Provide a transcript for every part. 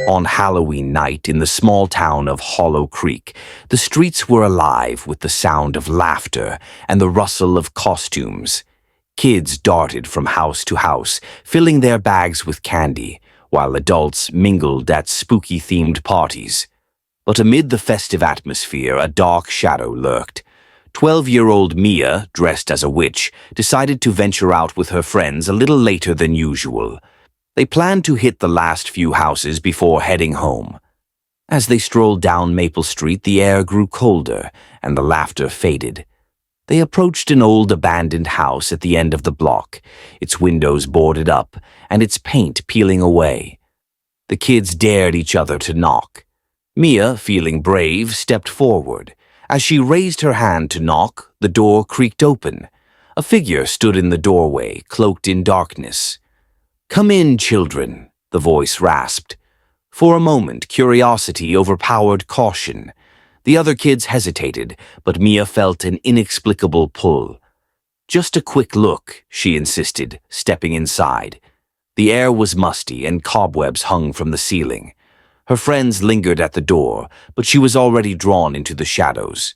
On Halloween night in the small town of Hollow Creek, the streets were alive with the sound of laughter and the rustle of costumes. Kids darted from house to house, filling their bags with candy, while adults mingled at spooky-themed parties. But amid the festive atmosphere, a dark shadow lurked. 12-year-old Mia, dressed as a witch, decided to venture out with her friends a little later than usual. They planned to hit the last few houses before heading home. As they strolled down Maple Street, the air grew colder, and the laughter faded. They approached an old abandoned house at the end of the block, its windows boarded up, and its paint peeling away. The kids dared each other to knock. Mia, feeling brave, stepped forward. As she raised her hand to knock, the door creaked open. A figure stood in the doorway, cloaked in darkness. "Come in, children," the voice rasped. For a moment, curiosity overpowered caution. The other kids hesitated, but Mia felt an inexplicable pull. "Just a quick look," she insisted, stepping inside. The air was musty and cobwebs hung from the ceiling. Her friends lingered at the door, but she was already drawn into the shadows.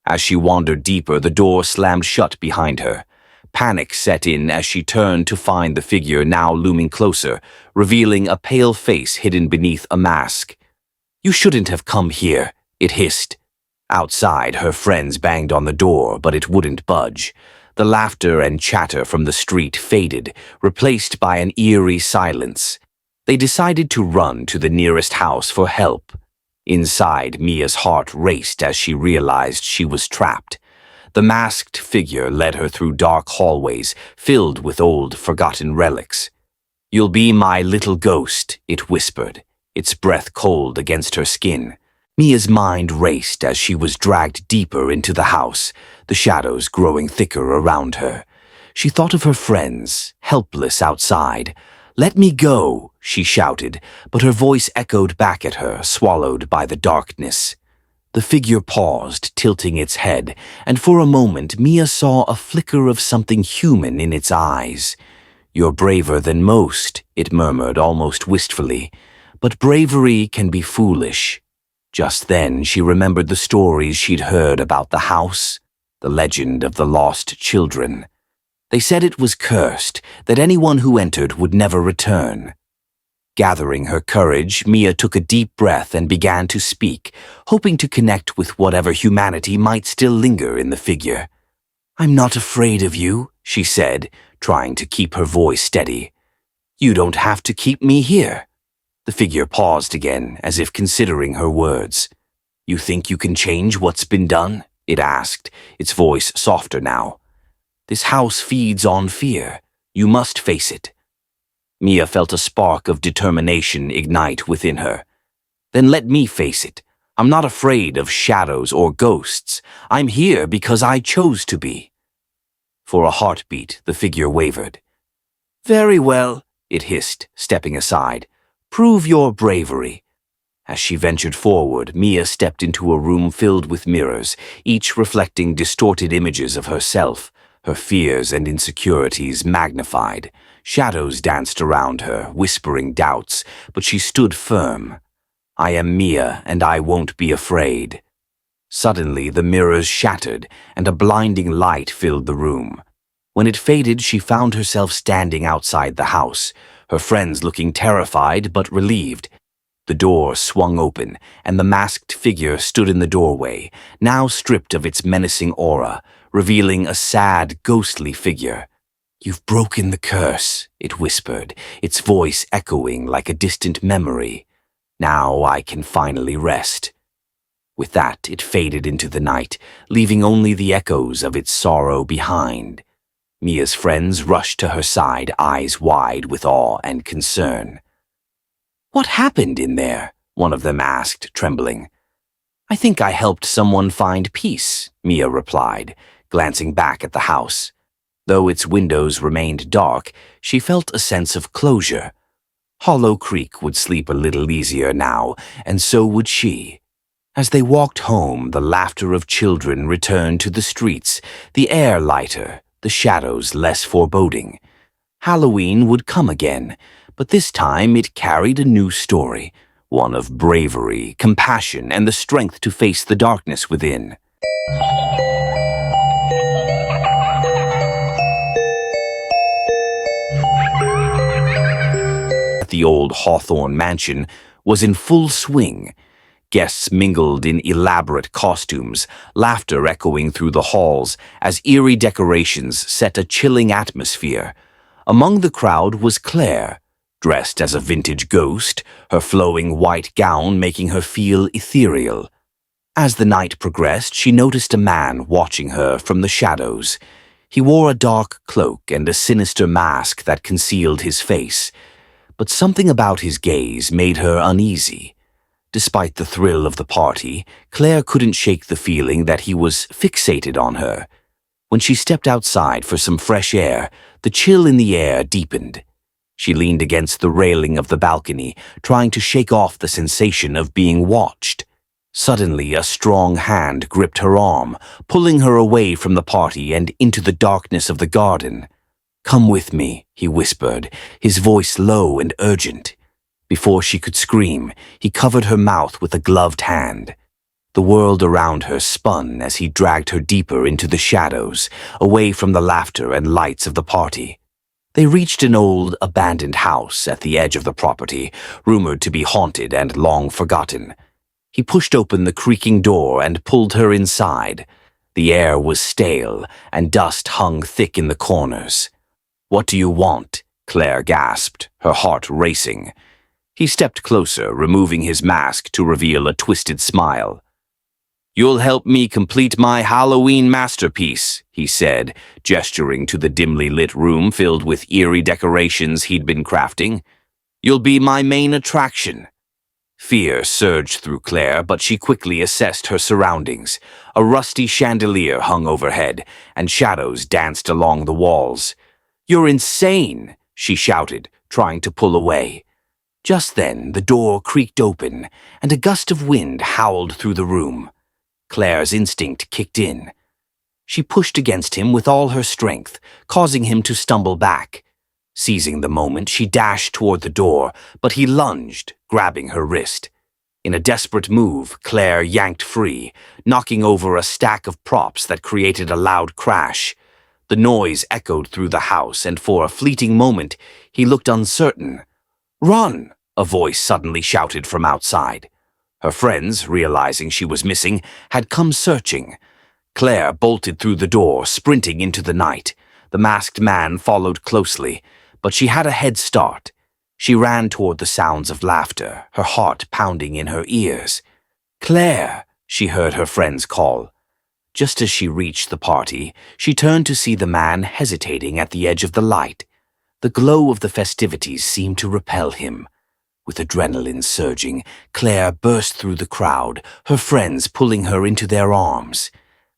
As she wandered deeper, the door slammed shut behind her. Panic set in as she turned to find the figure now looming closer, revealing a pale face hidden beneath a mask. "You shouldn't have come here," it hissed. Outside, her friends banged on the door, but it wouldn't budge. The laughter and chatter from the street faded, replaced by an eerie silence. They decided to run to the nearest house for help. Inside, Mia's heart raced as she realized she was trapped. The masked figure led her through dark hallways filled with old, forgotten relics. "You'll be my little ghost," it whispered, its breath cold against her skin. Mia's mind raced as she was dragged deeper into the house, the shadows growing thicker around her. She thought of her friends, helpless outside. "Let me go," she shouted, but her voice echoed back at her, swallowed by the darkness. The figure paused, tilting its head, and for a moment Mia saw a flicker of something human in its eyes. "You're braver than most," it murmured almost wistfully, "but bravery can be foolish." Just then she remembered the stories she'd heard about the house, the legend of the lost children. They said it was cursed, that anyone who entered would never return. Gathering her courage, Mia took a deep breath and began to speak, hoping to connect with whatever humanity might still linger in the figure. "I'm not afraid of you," she said, trying to keep her voice steady. "You don't have to keep me here." The figure paused again, as if considering her words. "You think you can change what's been done?" it asked, its voice softer now. "This house feeds on fear. You must face it." Mia felt a spark of determination ignite within her. "Then let me face it. I'm not afraid of shadows or ghosts. I'm here because I chose to be." For a heartbeat, the figure wavered. "Very well," it hissed, stepping aside. "Prove your bravery." As she ventured forward, Mia stepped into a room filled with mirrors, each reflecting distorted images of herself, her fears and insecurities magnified. Shadows danced around her, whispering doubts, but she stood firm. "I am Mia, and I won't be afraid." Suddenly, the mirrors shattered, and a blinding light filled the room. When it faded, she found herself standing outside the house, her friends looking terrified but relieved. The door swung open, and the masked figure stood in the doorway, now stripped of its menacing aura, revealing a sad, ghostly figure. "You've broken the curse," it whispered, its voice echoing like a distant memory. "Now I can finally rest." With that, it faded into the night, leaving only the echoes of its sorrow behind. Mia's friends rushed to her side, eyes wide with awe and concern. "What happened in there?" one of them asked, trembling. "I think I helped someone find peace," Mia replied, glancing back at the house. Though its windows remained dark, she felt a sense of closure. Hollow Creek would sleep a little easier now, and so would she. As they walked home, the laughter of children returned to the streets, the air lighter, the shadows less foreboding. Halloween would come again, but this time it carried a new story, one of bravery, compassion, and the strength to face the darkness within. The old Hawthorne mansion was in full swing. Guests mingled in elaborate costumes, laughter echoing through the halls as eerie decorations set a chilling atmosphere. Among the crowd was Claire, dressed as a vintage ghost, her flowing white gown making her feel ethereal. As the night progressed, she noticed a man watching her from the shadows. He wore a dark cloak and a sinister mask that concealed his face, but something about his gaze made her uneasy. Despite the thrill of the party, Claire couldn't shake the feeling that he was fixated on her. When she stepped outside for some fresh air, the chill in the air deepened. She leaned against the railing of the balcony, trying to shake off the sensation of being watched. Suddenly, a strong hand gripped her arm, pulling her away from the party and into the darkness of the garden. "Come with me," he whispered, his voice low and urgent. Before she could scream, he covered her mouth with a gloved hand. The world around her spun as he dragged her deeper into the shadows, away from the laughter and lights of the party. They reached an old, abandoned house at the edge of the property, rumored to be haunted and long forgotten. He pushed open the creaking door and pulled her inside. The air was stale, and dust hung thick in the corners. "What do you want?" Claire gasped, her heart racing. He stepped closer, removing his mask to reveal a twisted smile. "You'll help me complete my Halloween masterpiece," he said, gesturing to the dimly lit room filled with eerie decorations he'd been crafting. "You'll be my main attraction." Fear surged through Claire, but she quickly assessed her surroundings. A rusty chandelier hung overhead, and shadows danced along the walls. "You're insane," she shouted, trying to pull away. Just then, the door creaked open, and a gust of wind howled through the room. Claire's instinct kicked in. She pushed against him with all her strength, causing him to stumble back. Seizing the moment, she dashed toward the door, but he lunged, grabbing her wrist. In a desperate move, Claire yanked free, knocking over a stack of props that created a loud crash. The noise echoed through the house, and for a fleeting moment, he looked uncertain. "Run!" a voice suddenly shouted from outside. Her friends, realizing she was missing, had come searching. Claire bolted through the door, sprinting into the night. The masked man followed closely, but she had a head start. She ran toward the sounds of laughter, her heart pounding in her ears. "Claire!" she heard her friends call. Just as she reached the party, she turned to see the man hesitating at the edge of the light. The glow of the festivities seemed to repel him. With adrenaline surging, Claire burst through the crowd, her friends pulling her into their arms.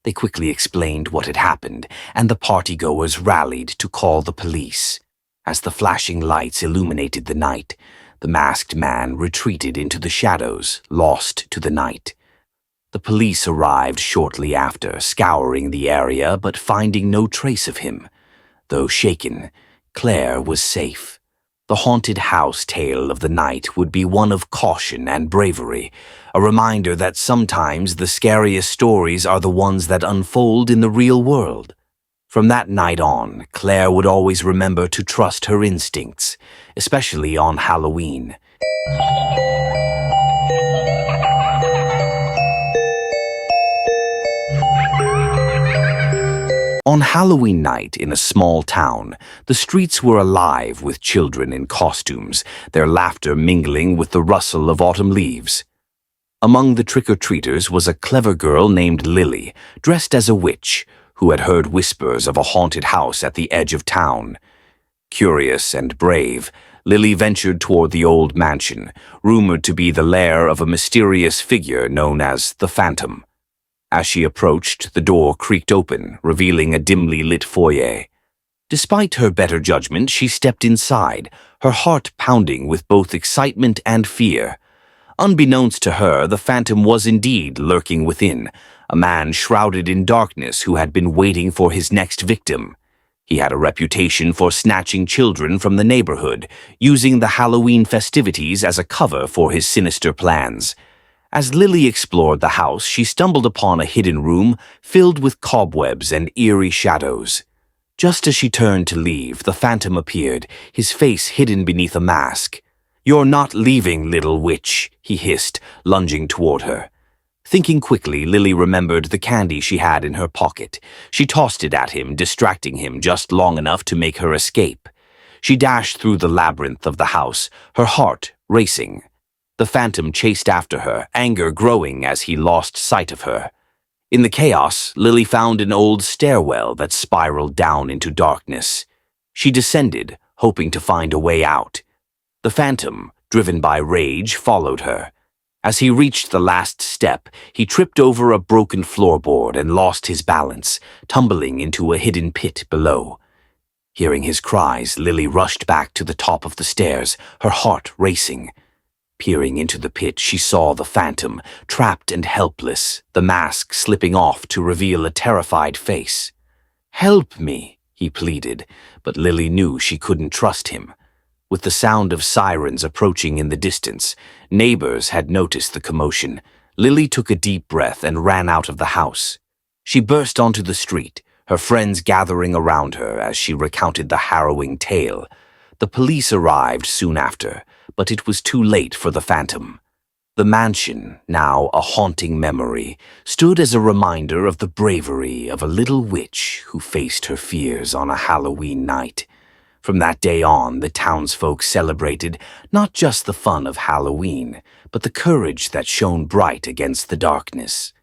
They quickly explained what had happened, and the partygoers rallied to call the police. As the flashing lights illuminated the night, the masked man retreated into the shadows, lost to the night. The police arrived shortly after, scouring the area but finding no trace of him. Though shaken, Claire was safe. The haunted house tale of the night would be one of caution and bravery, a reminder that sometimes the scariest stories are the ones that unfold in the real world. From that night on, Claire would always remember to trust her instincts, especially on Halloween. On Halloween night in a small town, the streets were alive with children in costumes, their laughter mingling with the rustle of autumn leaves. Among the trick-or-treaters was a clever girl named Lily, dressed as a witch, who had heard whispers of a haunted house at the edge of town. Curious and brave, Lily ventured toward the old mansion, rumored to be the lair of a mysterious figure known as the Phantom. As she approached, the door creaked open, revealing a dimly lit foyer. Despite her better judgment, she stepped inside, her heart pounding with both excitement and fear. Unbeknownst to her, the Phantom was indeed lurking within, a man shrouded in darkness who had been waiting for his next victim. He had a reputation for snatching children from the neighborhood, using the Halloween festivities as a cover for his sinister plans. As Lily explored the house, she stumbled upon a hidden room filled with cobwebs and eerie shadows. Just as she turned to leave, the phantom appeared, his face hidden beneath a mask. "You're not leaving, little witch," he hissed, lunging toward her. Thinking quickly, Lily remembered the candy she had in her pocket. She tossed it at him, distracting him just long enough to make her escape. She dashed through the labyrinth of the house, her heart racing. The phantom chased after her, anger growing as he lost sight of her. In the chaos, Lily found an old stairwell that spiraled down into darkness. She descended, hoping to find a way out. The phantom, driven by rage, followed her. As he reached the last step, he tripped over a broken floorboard and lost his balance, tumbling into a hidden pit below. Hearing his cries, Lily rushed back to the top of the stairs, her heart racing. Peering into the pit, she saw the phantom, trapped and helpless, the mask slipping off to reveal a terrified face. "Help me," he pleaded, but Lily knew she couldn't trust him. With the sound of sirens approaching in the distance, neighbors had noticed the commotion. Lily took a deep breath and ran out of the house. She burst onto the street, her friends gathering around her as she recounted the harrowing tale. The police arrived soon after, but it was too late for the phantom. The mansion, now a haunting memory, stood as a reminder of the bravery of a little witch who faced her fears on a Halloween night. From that day on, the townsfolk celebrated not just the fun of Halloween, but the courage that shone bright against the darkness.